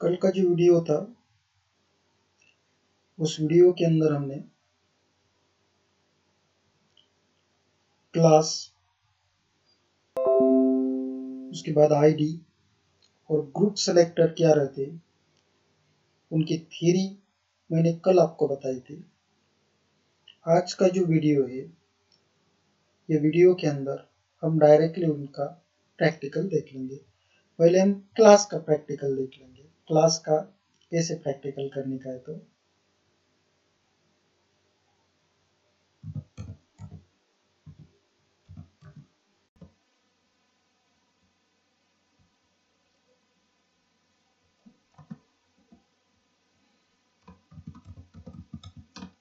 कल का जो वीडियो था उस वीडियो के अंदर हमने क्लास, उसके बाद आईडी और ग्रुप सेलेक्टर क्या रहते उनकी थ्योरी मैंने कल आपको बताई थी। आज का जो वीडियो है ये वीडियो के अंदर हम डायरेक्टली उनका प्रैक्टिकल देख लेंगे। पहले हम क्लास का प्रैक्टिकल देख लेंगे, क्लास का कैसे प्रैक्टिकल करने का है। तो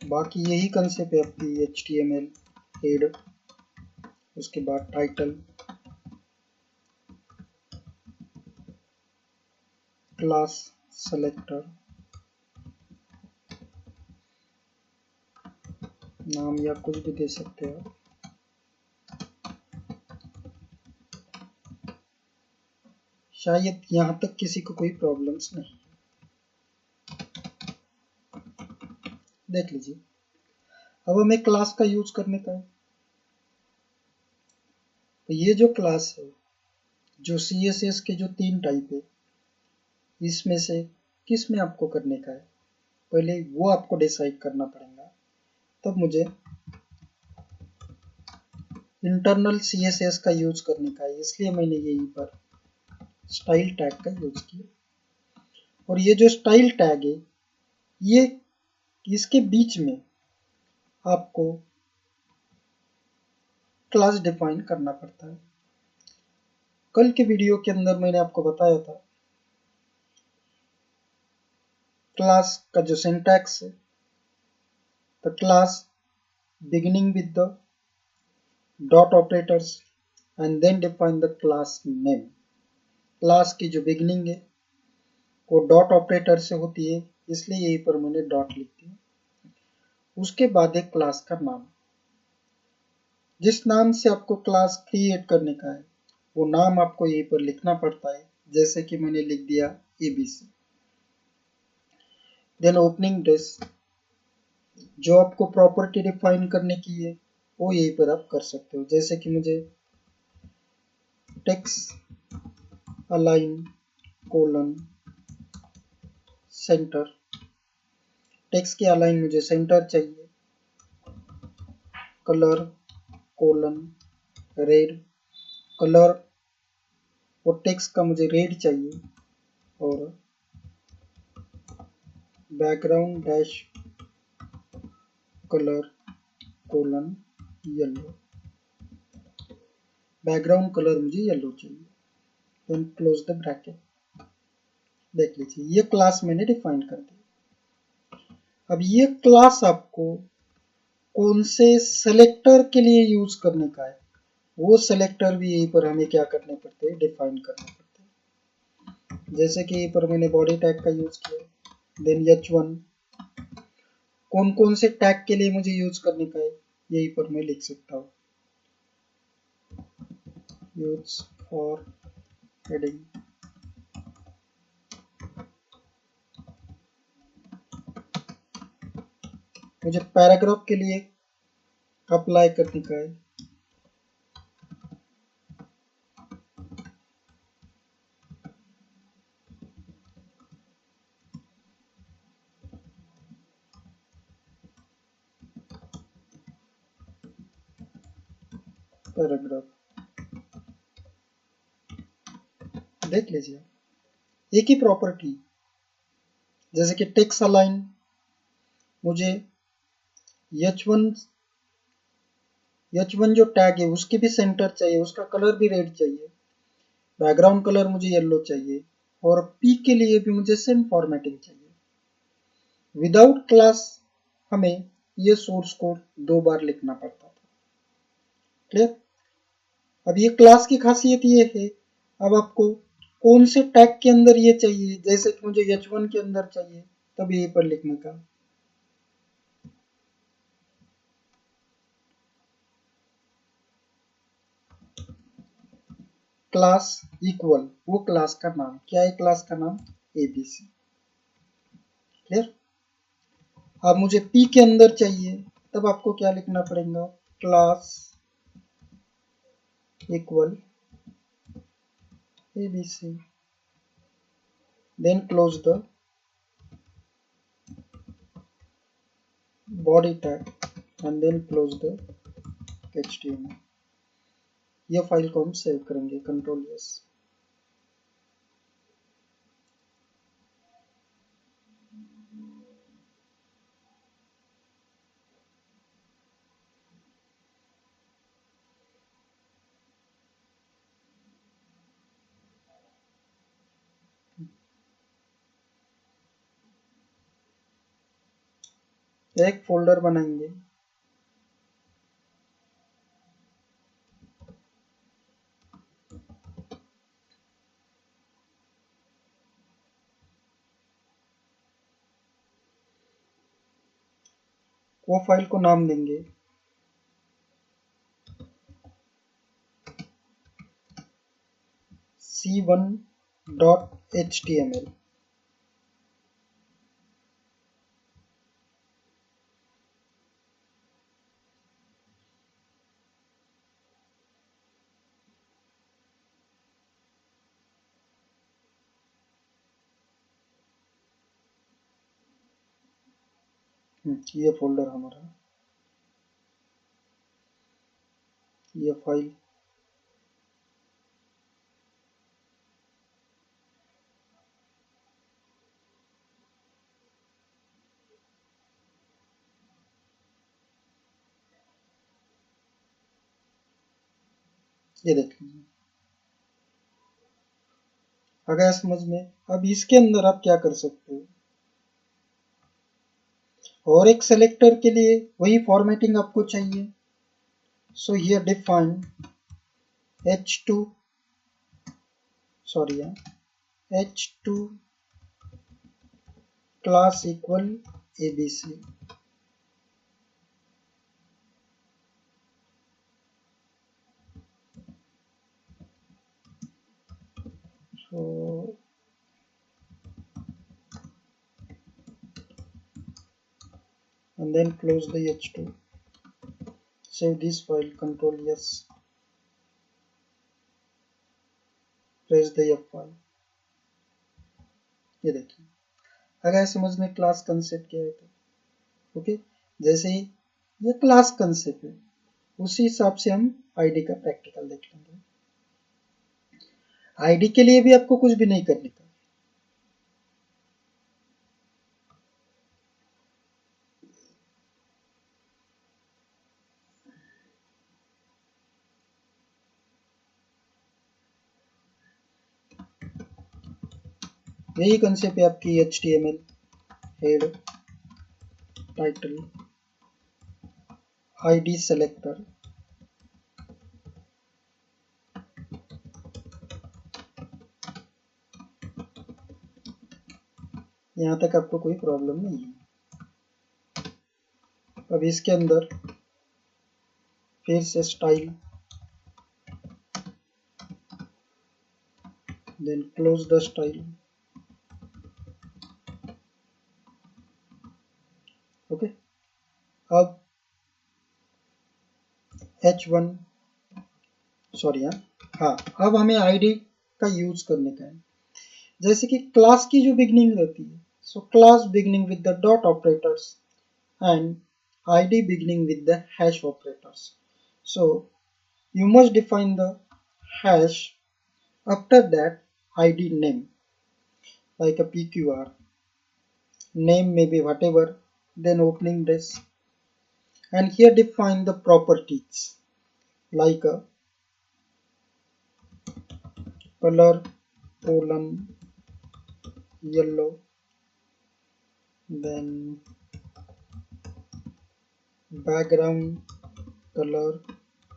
बाकी यही कंसेप्ट है आपकी HTML हेड, उसके बाद टाइटल, क्लास सेलेक्टर, नाम या कुछ भी दे सकते हो। शायद यहाँ तक किसी को कोई प्रॉब्लम्स नहीं, देख लीजिए। अब हमें क्लास का यूज करने का है। तो ये जो क्लास है, जो CSS के जो 3 टाइप है, इसमें से किस में आपको करने का है, पहले वो आपको डिसाइड करना पड़ेगा। तब मुझे इंटरनल CSS का यूज करने का है, इसलिए मैंने यहीं पर स्टाइल टैग का यूज किया। और ये जो स्टाइल टैग है, ये इसके बीच में आपको क्लास डिफाइन करना पड़ता है। कल के वीडियो के अंदर मैंने आपको बताया था क्लास का जो सिंटैक्स है, the class beginning with the dot operators and then define the class name. Class की जो बिगिनिंग है वो डॉट ऑपरेटर से होती है, इसलिए यहीं पर मैंने डॉट लिख दिया। उसके बाद एक क्लास का नाम, जिस नाम से आपको क्लास क्रिएट करने का है वो नाम आपको यहीं पर लिखना पड़ता है, जैसे कि मैंने लिख दिया ABC। देन ओपनिंग ब्रेस, जो आपको प्रॉपर्टी डिफाइन करने की है वो यहीं पर आप कर सकते हो, जैसे कि मुझे text align colon centre, text के अलाइन मुझे सेंटर चाहिए, कलर कोलन रेड, कलर और टेक्स्ट का मुझे रेड चाहिए, और background dash colour colon yellow, background colour मुझे येलो चाहिए। Then close the bracket. देख लीजिए ये क्लास मैंने डिफाइन कर दी। अब ये क्लास आपको कौन से सेलेक्टर के लिए यूज करने का है, वो सेलेक्टर भी यहीं पर हमें क्या करने पड़ते हैं, डिफाइन करने पड़ते हैं। जैसे कि यहीं पर मैंने बॉडी टैग का यूज किया, देन H1 कौन कौन से टैग के लिए मुझे यूज करने का है यहीं पर मैं लिख सकता हूँ, यूज फॉर हेडिंग। मुझे पैराग्राफ के लिए अप्लाई करने का है, पैराग्राफ। देख लीजिए एक ही प्रॉपर्टी, जैसे कि टेक्स्ट अलाइन मुझे H1 जो टैग है उसके भी सेंटर चाहिए, उसका कलर भी रेड चाहिए, बैकग्राउंड कलर मुझे येलो चाहिए, और P के लिए भी मुझे सेम फॉर्मेटिंग चाहिए। विदाउट क्लास हमें ये सोर्स कोड 2 बार लिखना पड़ता था। क्लियर? अब ये क्लास की खासियत ये है, अब आपको कौन से टैग के अंदर ये चाहिए, जैसे कि मुझे H1 के अंदर चाहिए, तब यहीं पर लिखने का। क्लास इक्वल वो क्लास का नाम क्या है, क्लास का नाम ABC। क्लियर। अब मुझे P के अंदर चाहिए, तब आपको क्या लिखना पड़ेगा, class equal ABC, then close the body tag and then close the HTML। ये फाइल को हम सेव करेंगे, कंट्रोल एस। एक फोल्डर बनाएंगे, वो फाइल को नाम देंगे c1.html। ये फोल्डर हमारा, ये फाइल, ये देख लीजिए, आ गया समझ में। अब इसके अंदर आप क्या कर सकते हो, और एक सेलेक्टर के लिए वही फॉर्मेटिंग आपको चाहिए। So here define h2 sorry h2 class equal ABC। So and then close the h2, save this file, control S, press the F5। ये देखिए, अगर समझ में क्लास कंसेप्ट क्या है तो ओके। जैसे ही ये क्लास कंसेप्ट है, उसी हिसाब से हम आईडी का प्रैक्टिकल देख लेंगे। आईडी के लिए भी आपको कुछ भी नहीं करने का, यही कंसेप्ट है आपकी HTML head title ID selector. यहाँ तक आपको कोई प्रॉब्लम नहीं है। अब इसके अंदर फिर से style, then close the style. Okay. अब h1 सॉरी हाँ, अब हमें आईडी का यूज करने का है। जैसे कि क्लास की जो बिगनिंग रहती है, so class beginning with the dot operators and id beginning with the hash operators। So you must define the hash, after that id name like a pqr, name may be whatever, then opening this, and here define the properties like a color colon yellow, then background color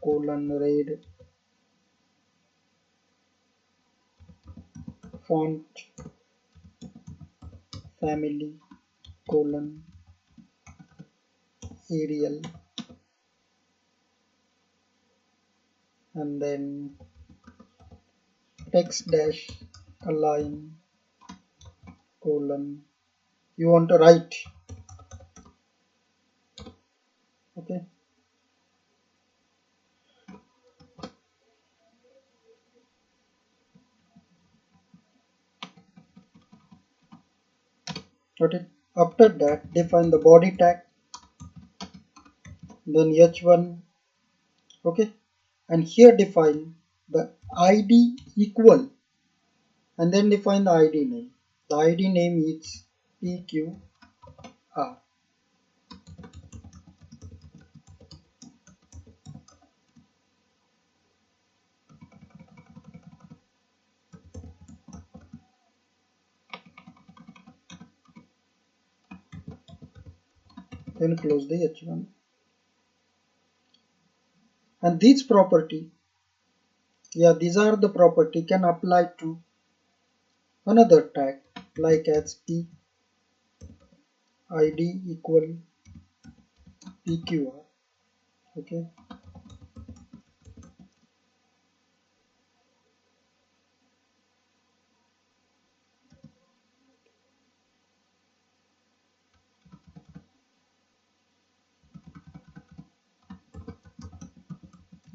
colon red, font family colon Arial, and then text dash align colon, you want to write, okay. Got it. After that, define the body tag, then h1, okay, and here define the id equal, and then define the id name. The id name is pqr. Then close the h1, and this property, yeah, these are the property can apply to another tag like as p id equal pqr, okay.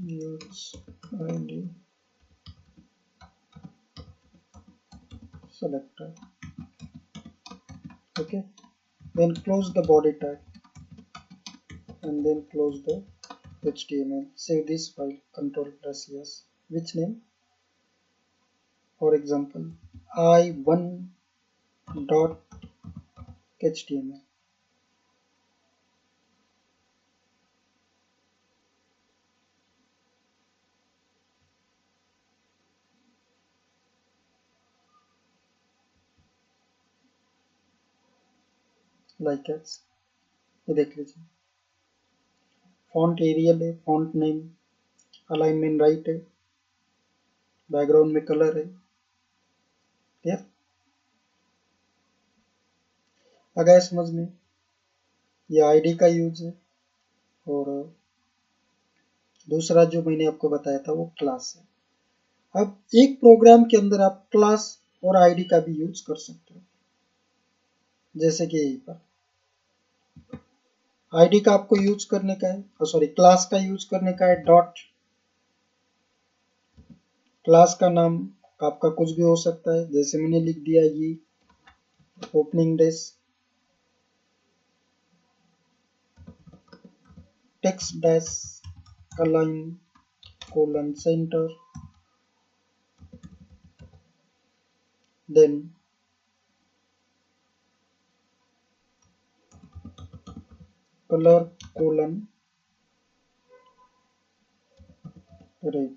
Use id selector, okay. Then close the body tag and then close the HTML. Save this file, Control plus yes. Which name? For example, i1.html. like as ये देख लीजिए. Font aerial है, font name, alignment right है, background में colour है. Clear? आ गया समझ में? ये आईडी का यूज है, और दूसरा जो मैंने आपको बताया था वो क्लास है. अब एक प्रोग्राम के अंदर आप क्लास और आईडी का भी यूज कर सकते हो, जैसे कि यहीं पर आईडी का आपको यूज करने का है, सॉरी क्लास का यूज करने का है. डॉट, क्लास का नाम आपका कुछ भी हो सकता है, जैसे मैंने लिख दिया ये ओपनिंग डेस, text dash align colon centre, then colour colon red,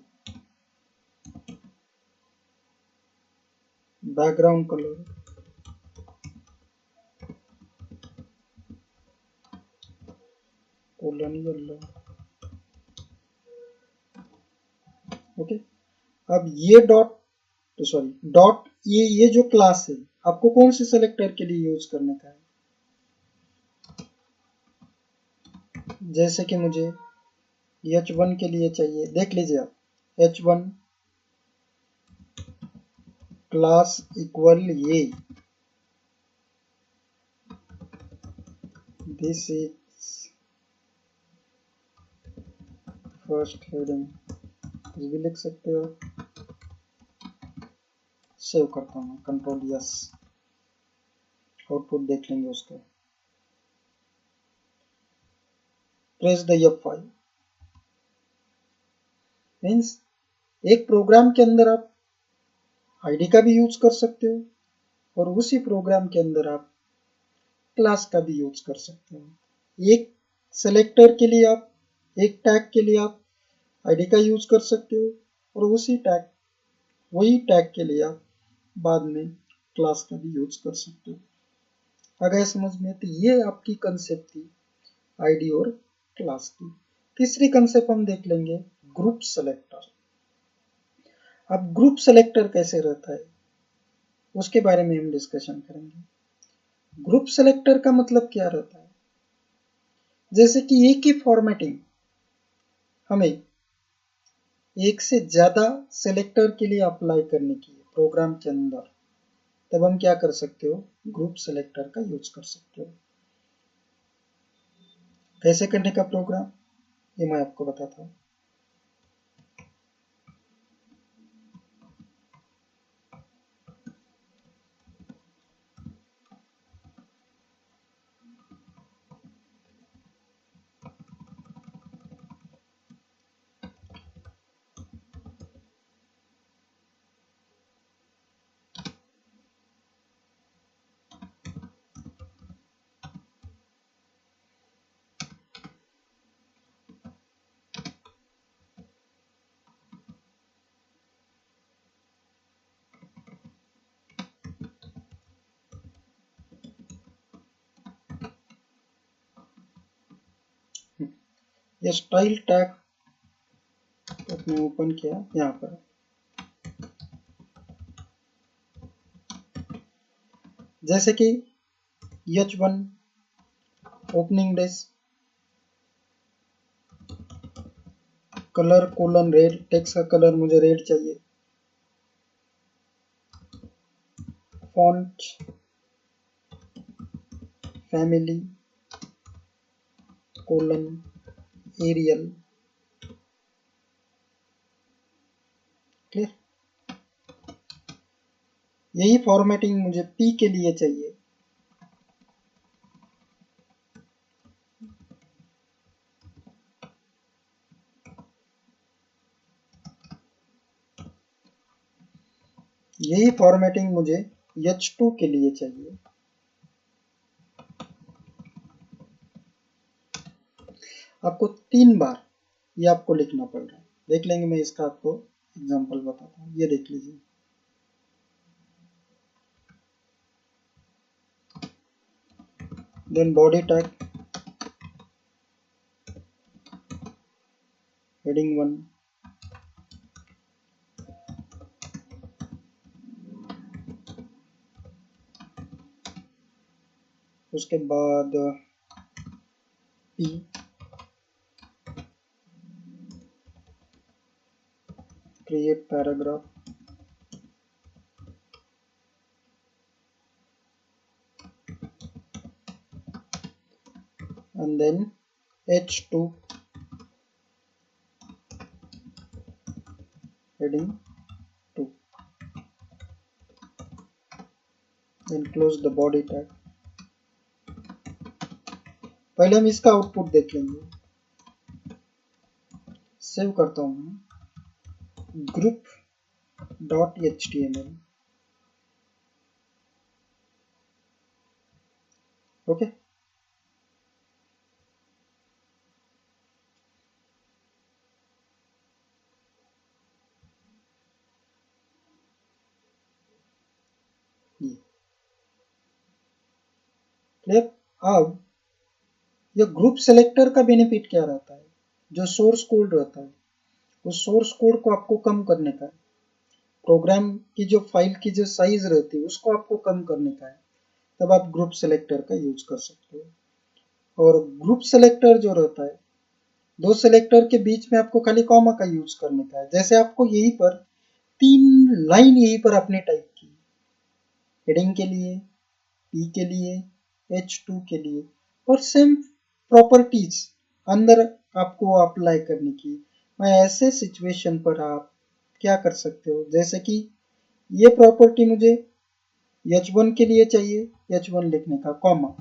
background colour colon yellow, okay. अब ये डॉट, सॉरी डॉट, ये जो क्लास है आपको कौन से सेलेक्टर के लिए यूज करने का है. जैसे कि मुझे h1 के लिए चाहिए, देख लीजिए आप, h1 क्लास इक्वल ये, दिस इज फर्स्ट हेडिंग, कुछ भी लिख सकते हो. सेव करता हूँ, कंट्रोल यस, आउटपुट देख लेंगे उसका. Press the F5. मीन्स एक प्रोग्राम के अंदर आप आईडी का भी यूज कर सकते हो, और उसी प्रोग्राम के अंदर आप क्लास का भी यूज कर सकते हो. एक सेलेक्टर के लिए आप, एक टैग के लिए आप आईडी का यूज कर सकते हो, और उसी टैग, वही टैग के लिए आप बाद में क्लास का भी यूज कर सकते हो. अगर समझ में, तो ये आपकी कंसेप्ट थी आईडी और क्लास की. तीसरी कंसेप्ट हम देख लेंगे, ग्रुप सेलेक्टर. अब ग्रुप सेलेक्टर कैसे रहता है उसके बारे में हम डिस्कशन करेंगे. ग्रुप सेलेक्टर का मतलब क्या रहता है, जैसे कि एक ही फॉर्मेटिंग हमें एक से ज्यादा सेलेक्टर के लिए अप्लाई करने की है प्रोग्राम के अंदर, तब हम क्या कर सकते हो, ग्रुप सेलेक्टर का यूज कर सकते हो। कैसे करने का प्रोग्राम ये मैं आपको बताता हूँ। ये स्टाइल टैग अपने ओपन किया यहाँ पर, जैसे कि H1 opening days, colour colon red, text का कलर मुझे रेड चाहिए, font family colon Arial, clear. यही फॉर्मेटिंग मुझे पी के लिए चाहिए, यही फॉर्मेटिंग मुझे H2 के लिए चाहिए। आपको 3 बार ये आपको लिखना पड़ रहा है, देख लेंगे, मैं इसका आपको एग्जांपल बताता हूँ। ये देख लीजिए, देन बॉडी टैग हेडिंग 1, उसके बाद P, create paragraph, and then H2 heading 2, then close the body tag। पहले हम इसका आउटपुट देख लेंगे। सेव करता हूँ मैं group dot html, okay. Clear. अब ये ग्रुप सेलेक्टर का बेनिफिट क्या रहता है, जो सोर्स कोड रहता है उस सोर्स कोड को आपको कम करने का है, प्रोग्राम की जो फाइल की जो साइज रहती है उसको आपको कम करने का है, तब आप ग्रुप सेलेक्टर का यूज कर सकते हो। और ग्रुप सेलेक्टर जो रहता है, दो सेलेक्टर के बीच में आपको खाली कॉमा का यूज करने का है। जैसे आपको यहीं पर 3 लाइन यहीं पर आपने टाइप की, हेडिंग के लिए, पी के लिए, H2 के लिए, और सेम प्रॉपर्टीज अंदर आपको अप्लाई करने की। मैं ऐसे सिचुएशन पर आप क्या कर सकते हो, जैसे कि ये प्रॉपर्टी मुझे H1 के लिए चाहिए, H1 लिखने का कॉमा,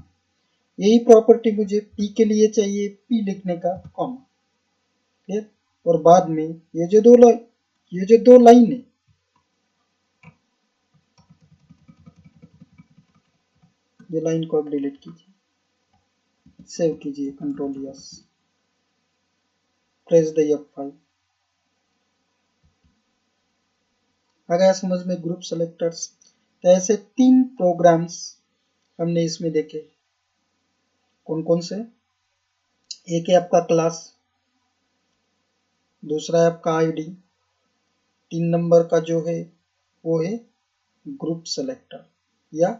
यही प्रॉपर्टी मुझे P के लिए चाहिए, P लिखने का कॉमा, क्लियर। और बाद में ये जो दो लाइन है, ये लाइन को आप डिलीट कीजिए, सेव कीजिए, control yes, press the F5। आ गया समझ में ग्रुप सेलेक्टर्स। तो ऐसे 3 प्रोग्राम्स हमने इसमें देखे, कौन कौन से। एक है आपका क्लास, दूसरा है आपका आईडी, 3 नंबर का जो है वो है ग्रुप सेलेक्टर या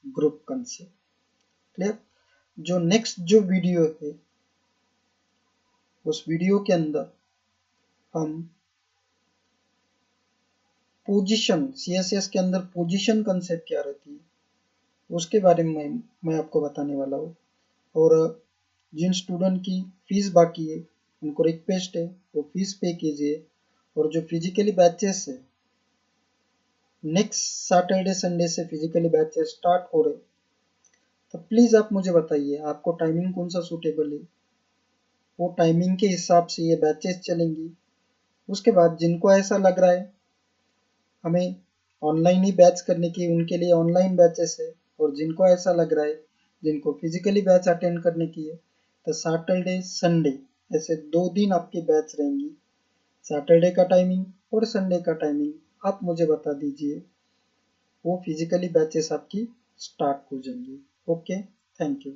ग्रुप कंसेप्ट, क्लियर। जो नेक्स्ट जो वीडियो है उस वीडियो के अंदर हम पोजीशन, CSS के अंदर पोजीशन कंसेप्ट क्या रहती है उसके बारे में मैं आपको बताने वाला हूँ। और जिन स्टूडेंट की फीस बाकी है उनको रिक्वेस्ट है वो फीस पे कीजिए। और जो फिजिकली बैचेस है नेक्स्ट सैटरडे संडे से फिजिकली बैचेस स्टार्ट हो रहे, तो प्लीज़ आप मुझे बताइए आपको टाइमिंग कौन सा सूटेबल है, वो टाइमिंग के हिसाब से ये बैचेस चलेंगी। उसके बाद जिनको ऐसा लग रहा है हमें ऑनलाइन ही बैच करने की, उनके लिए ऑनलाइन बैचेस है। और जिनको ऐसा लग रहा है जिनको फिजिकली बैच अटेंड करने की है तो सैटरडे संडे ऐसे 2 दिन आपकी बैच रहेंगी। सैटरडे का टाइमिंग और संडे का टाइमिंग आप मुझे बता दीजिए, वो फिजिकली बैचेस आपकी स्टार्ट हो जाएंगी। Okay, thank you.